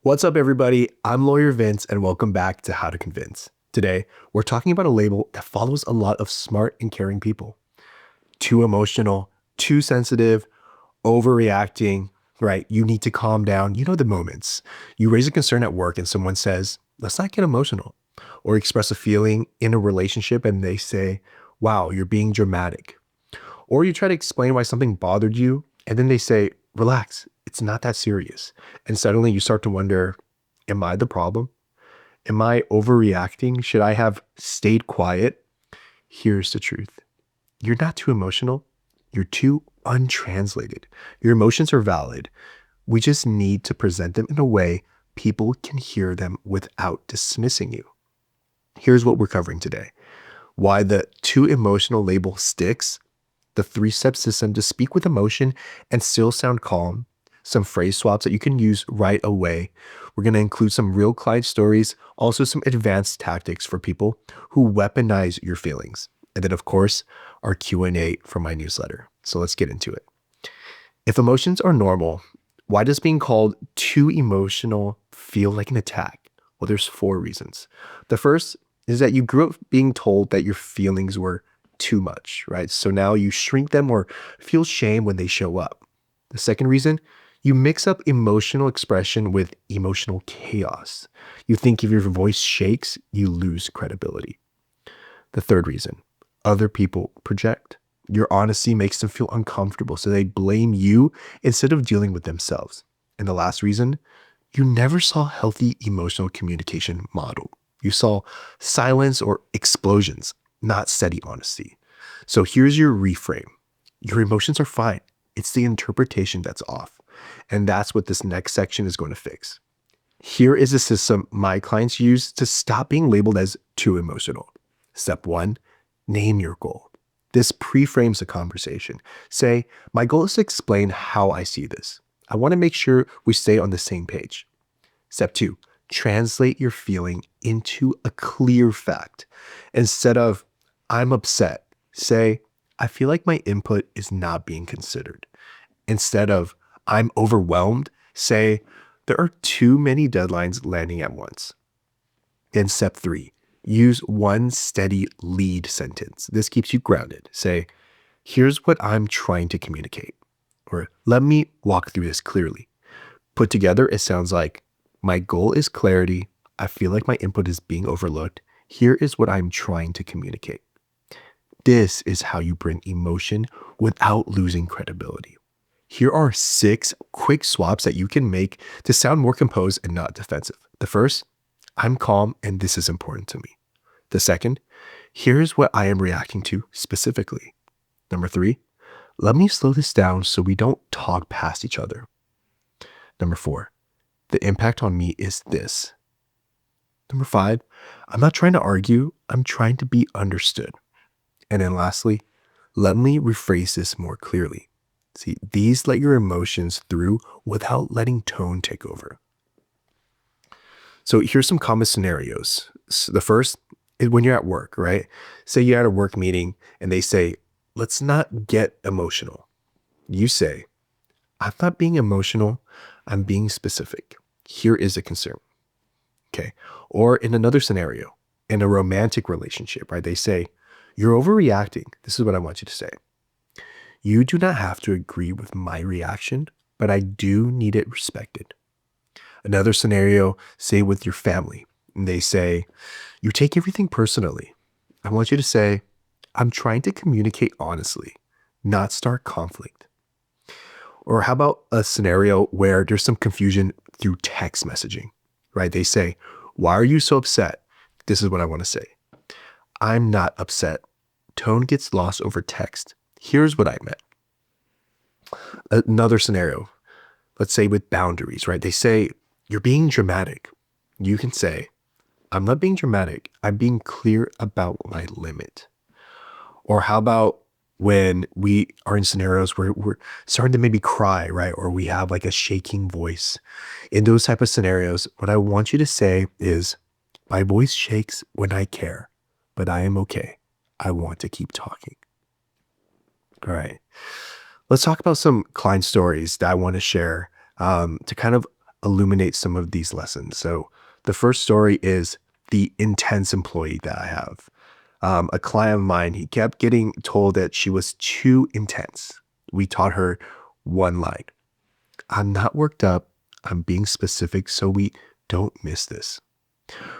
What's up, everybody? I'm Lawyer Vince, and welcome back to How to Convince. Today, we're talking about a label that follows a lot of smart and caring people. Too emotional, too sensitive, overreacting, right? You need to calm down. You know the moments. You raise a concern at work and someone says, let's not get emotional. Or express a feeling in a relationship and they say, wow, you're being dramatic. Or you try to explain why something bothered you and then they say, relax, it's not that serious. And suddenly you start to wonder, am I the problem? Am I overreacting? Should I have stayed quiet? Here's the truth. You're not too emotional. You're too untranslated. Your emotions are valid. We just need to present them in a way people can hear them without dismissing you. Here's what we're covering today. Why the too emotional label sticks, the 3-step system to speak with emotion and still sound calm, some phrase swaps that you can use right away. We're going to include some real client stories, also some advanced tactics for people who weaponize your feelings. And then, of course, our Q&A from my newsletter. So let's get into it. If emotions are normal, why does being called too emotional feel like an attack? Well, there's 4 reasons. The first is that you grew up being told that your feelings were too much, right? So now you shrink them or feel shame when they show up. The second reason, you mix up emotional expression with emotional chaos. You think if your voice shakes, you lose credibility. The third reason, other people project. Your honesty makes them feel uncomfortable, so they blame you instead of dealing with themselves. And the last reason, you never saw healthy emotional communication modeled. You saw silence or explosions, not steady honesty. So here's your reframe. Your emotions are fine. It's the interpretation that's off. And that's what this next section is going to fix. Here is a system my clients use to stop being labeled as too emotional. Step 1, name your goal. This pre-frames the conversation. Say, my goal is to explain how I see this. I want to make sure we stay on the same page. Step 2, translate your feeling into a clear fact. Instead of, I'm upset, say, I feel like my input is not being considered. Instead of, I'm overwhelmed, say, there are too many deadlines landing at once. In step 3, use one steady lead sentence. This keeps you grounded. Say, here's what I'm trying to communicate. Or let me walk through this clearly. Put together, it sounds like, my goal is clarity. I feel like my input is being overlooked. Here is what I'm trying to communicate. This is how you bring emotion without losing credibility. Here are 6 quick swaps that you can make to sound more composed and not defensive. The first, I'm calm and this is important to me. The second, here's what I am reacting to specifically. Number 3, let me slow this down so we don't talk past each other. Number 4, the impact on me is this. Number 5, I'm not trying to argue, I'm trying to be understood. And then lastly, let me rephrase this more clearly. See, these let your emotions through without letting tone take over. So here's some common scenarios. The first is when you're at work, right? Say you're at a work meeting and they say, let's not get emotional. You say, I'm not being emotional, I'm being specific. Here is a concern. Okay. Or in another scenario, in a romantic relationship, right? They say, you're overreacting. This is what I want you to say. You do not have to agree with my reaction, but I do need it respected. Another scenario, say with your family, and they say, you take everything personally. I want you to say, I'm trying to communicate honestly, not start conflict. Or how about a scenario where there's some confusion through text messaging, right? They say, why are you so upset? This is what I want to say. I'm not upset. Tone gets lost over text. Here's what I meant. Another scenario, let's say with boundaries, right? They say, you're being dramatic. You can say, I'm not being dramatic. I'm being clear about my limit. Or how about when we are in scenarios where we're starting to maybe cry, right? Or we have like a shaking voice. In those type of scenarios, what I want you to say is, my voice shakes when I care, but I am okay. I want to keep talking. All right. Let's talk about some client stories that I want to share to kind of illuminate some of these lessons. So the first story is the intense employee that I have. A client of mine, he kept getting told that she was too intense. We taught her one line. I'm not worked up. I'm being specific so we don't miss this.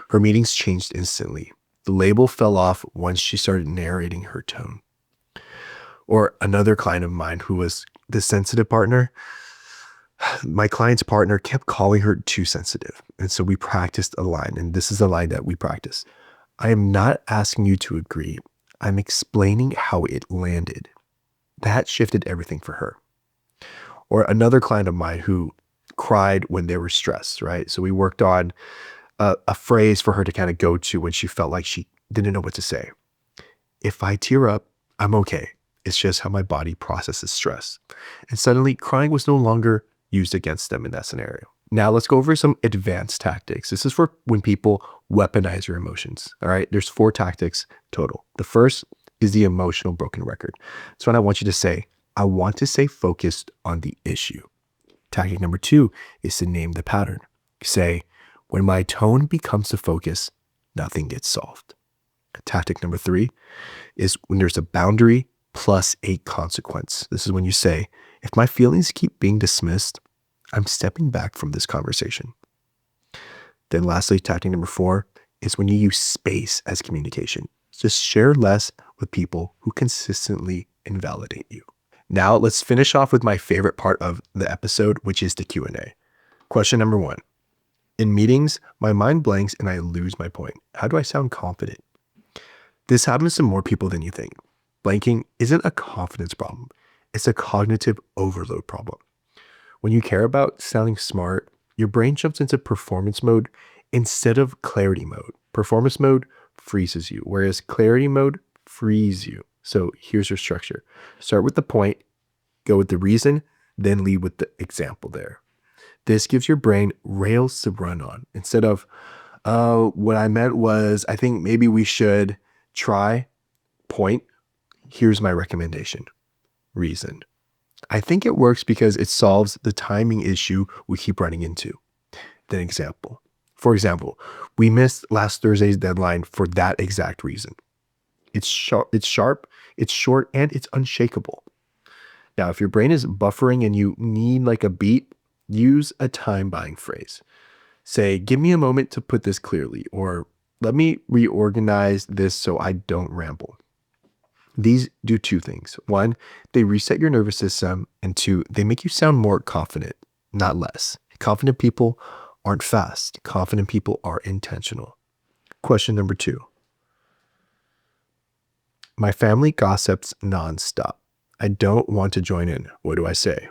Her meetings changed instantly. The label fell off once she started narrating her tone. Or another client of mine who was the sensitive partner, my client's partner kept calling her too sensitive. And so we practiced a line, and this is a line that we practice. I am not asking you to agree. I'm explaining how it landed. That shifted everything for her. Or another client of mine who cried when they were stressed, right? So we worked on a phrase for her to kind of go to when she felt like she didn't know what to say. If I tear up, I'm okay. It's just how my body processes stress. And suddenly crying was no longer used against them in that scenario. Now let's go over some advanced tactics. This is for when people weaponize your emotions. All right. There's 4 tactics total. The first is the emotional broken record. So what I want you to say, I want to stay focused on the issue. Tactic number 2 is to name the pattern. Say, when my tone becomes the focus, nothing gets solved. Tactic number 3 is when there's a boundary plus a consequence. This is when you say, if my feelings keep being dismissed, I'm stepping back from this conversation. Then lastly, tactic number 4 is when you use space as communication. Just share less with people who consistently invalidate you. Now let's finish off with my favorite part of the episode, which is the Q&A. Question number 1. In meetings, my mind blanks and I lose my point. How do I sound confident? This happens to more people than you think. Blanking isn't a confidence problem. It's a cognitive overload problem. When you care about sounding smart, your brain jumps into performance mode instead of clarity mode. Performance mode freezes you, whereas clarity mode frees you. So here's your structure. Start with the point, go with the reason, then lead with the example there. This gives your brain rails to run on instead of, what I meant was, I think maybe we should try point. Here's my recommendation. Reason. I think it works because it solves the timing issue we keep running into. Then example. For example, we missed last Thursday's deadline for that exact reason. It's sharp, it's short, and it's unshakable. Now, if your brain is buffering and you need like a beat, use a time buying phrase. Say, give me a moment to put this clearly, or let me reorganize this so I don't ramble. These do 2 things. 1, they reset your nervous system, and 2, they make you sound more confident, not less. Confident people aren't fast. Confident people are intentional. Question number 2. My family gossips nonstop. I don't want to join in. What do I say?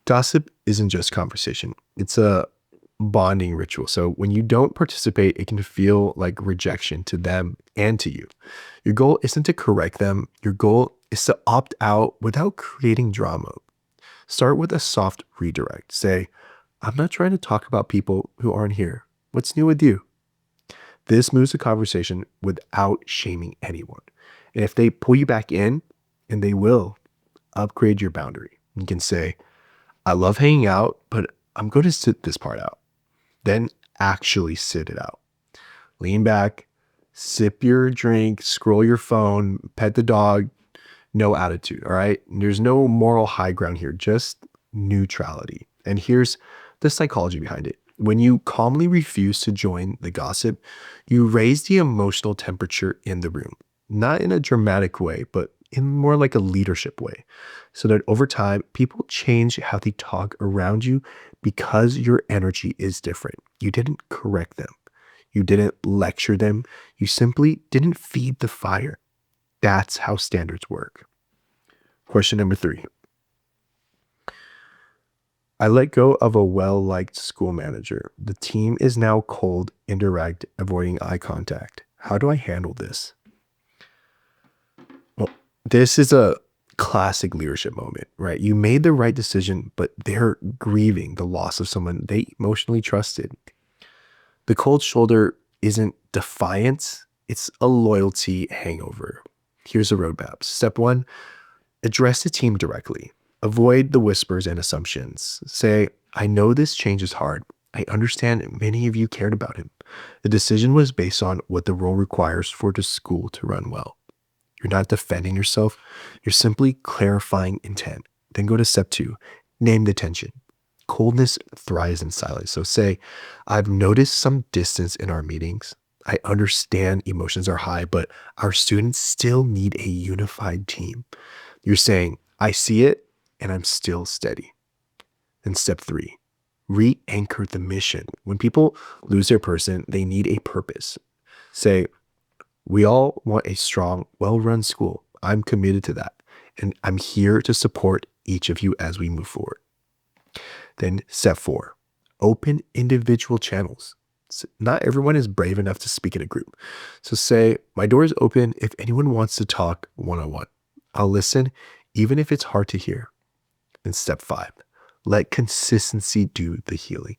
Gossip isn't just conversation. It's a bonding ritual. So when you don't participate, it can feel like rejection to them and to you. Your goal isn't to correct them. Your goal is to opt out without creating drama. Start with a soft redirect. Say, I'm not trying to talk about people who aren't here. What's new with you? This moves the conversation without shaming anyone. And if they pull you back in, and they will, upgrade your boundary. You can say, I love hanging out, but I'm going to sit this part out. Then actually sit it out. Lean back, sip your drink, scroll your phone, pet the dog. No attitude, all right? There's no moral high ground here, just neutrality. And here's the psychology behind it. When you calmly refuse to join the gossip, you raise the emotional temperature in the room. Not in a dramatic way, but in more like a leadership way. So that over time, people change how they talk around you because your energy is different. You didn't correct them. You didn't lecture them. You simply didn't feed the fire. That's how standards work. Question number 3. I let go of a well-liked school manager. The team is now cold, indirect, avoiding eye contact. How do I handle this? Well, this is a classic leadership moment, right? You made the right decision, but they're grieving the loss of someone they emotionally trusted. The cold shoulder isn't defiance, it's a loyalty hangover. Here's a roadmap. Step 1, address the team directly. Avoid the whispers and assumptions. Say, I know this change is hard. I understand many of you cared about him. The decision was based on what the role requires for the school to run well. You're not defending yourself. You're simply clarifying intent. Then go to step two, name the tension. Coldness thrives in silence. So say, I've noticed some distance in our meetings. I understand emotions are high, but our students still need a unified team. You're saying, I see it and I'm still steady. Then step three, re-anchor the mission. When people lose their person, they need a purpose. Say, we all want a strong, well-run school. I'm committed to that. And I'm here to support each of you as we move forward. Then step four, open individual channels. Not everyone is brave enough to speak in a group. So say, my door is open if anyone wants to talk one-on-one. I'll listen, even if it's hard to hear. Then step five, let consistency do the healing.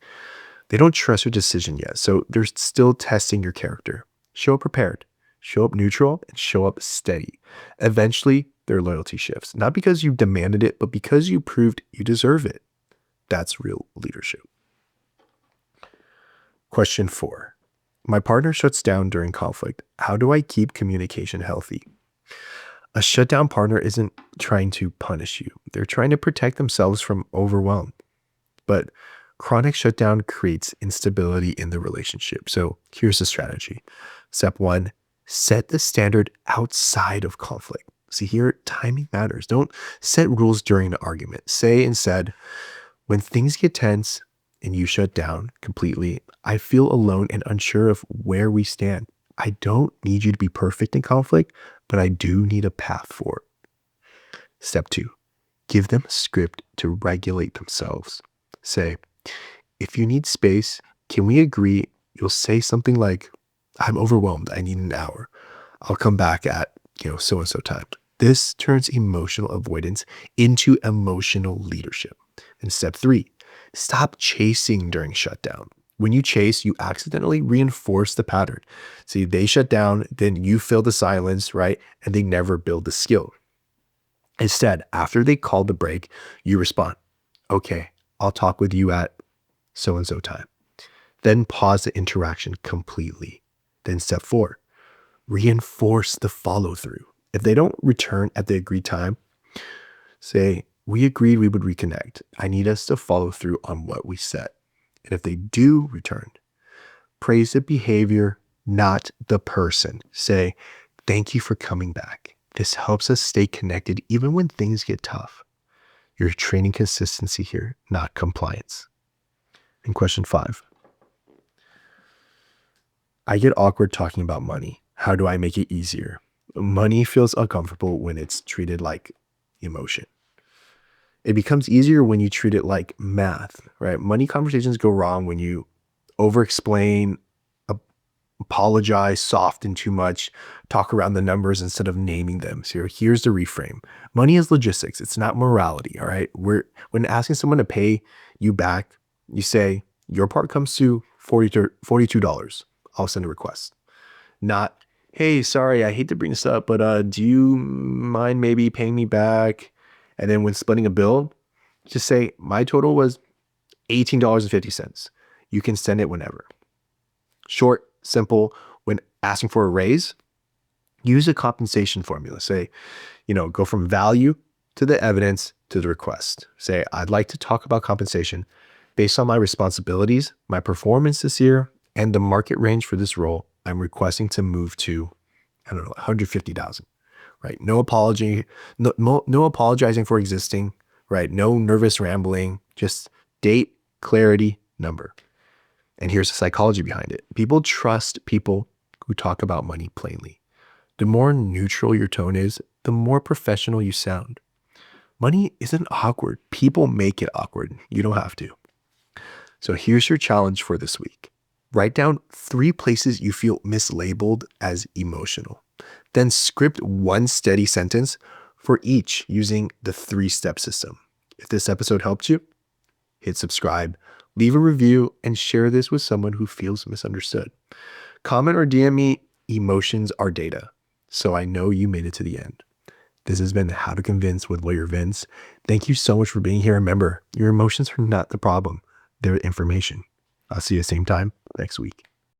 They don't trust your decision yet, so they're still testing your character. Show up prepared, show up neutral, and show up steady. Eventually, their loyalty shifts, not because you demanded it, but because you proved you deserve it. That's real leadership. Question 4. My partner shuts down during conflict. How do I keep communication healthy? A shutdown partner isn't trying to punish you. They're trying to protect themselves from overwhelm. But chronic shutdown creates instability in the relationship. So here's the strategy. Step 1, set the standard outside of conflict. See here, timing matters. Don't set rules during an argument. Say instead, when things get tense and you shut down completely, I feel alone and unsure of where we stand. I don't need you to be perfect in conflict, but I do need a path forward. Step 2, give them a script to regulate themselves. Say, if you need space, can we agree you'll say something like, I'm overwhelmed, I need an hour. I'll come back at, so-and-so time. This turns emotional avoidance into emotional leadership. And step 3, stop chasing during shutdown. When you chase, you accidentally reinforce the pattern. See, they shut down, then you fill the silence, right? And they never build the skill. Instead, after they call the break, you respond, okay, I'll talk with you at so-and-so time. Then pause the interaction completely. Then step 4, reinforce the follow through. If they don't return at the agreed time, say, we agreed we would reconnect. I need us to follow through on what we said. And if they do return, praise the behavior, not the person. Say, thank you for coming back. This helps us stay connected even when things get tough. You're training consistency here, not compliance. And question 5. I get awkward talking about money. How do I make it easier? Money feels uncomfortable when it's treated like emotion. It becomes easier when you treat it like math, right? Money conversations go wrong when you over-explain, apologize, soften too much, talk around the numbers instead of naming them. So here's the reframe. Money is logistics. It's not morality, all right? When asking someone to pay you back, you say, your part comes to $42. I'll send a request. Not, hey, sorry, I hate to bring this up, but do you mind maybe paying me back? And then when splitting a bill, just say, my total was $18.50. You can send it whenever. Short, simple. When asking for a raise, use a compensation formula. Say, go from value to the evidence to the request. Say, I'd like to talk about compensation based on my responsibilities, my performance this year, and the market range for this role. I'm requesting to move to, 150,000. Right? No apology, no apologizing for existing, right? No nervous rambling, just date, clarity, number. And here's the psychology behind it. People trust people who talk about money plainly. The more neutral your tone is, the more professional you sound. Money isn't awkward. People make it awkward. You don't have to. So here's your challenge for this week. Write down 3 places you feel mislabeled as emotional. Then script 1 steady sentence for each using the 3-step system. If this episode helped you, hit subscribe, leave a review, and share this with someone who feels misunderstood. Comment or DM me, emotions are data, so I know you made it to the end. This has been How to Convince with Lawyer Vince. Thank you so much for being here. Remember, your emotions are not the problem. their information. I'll see you same time next week.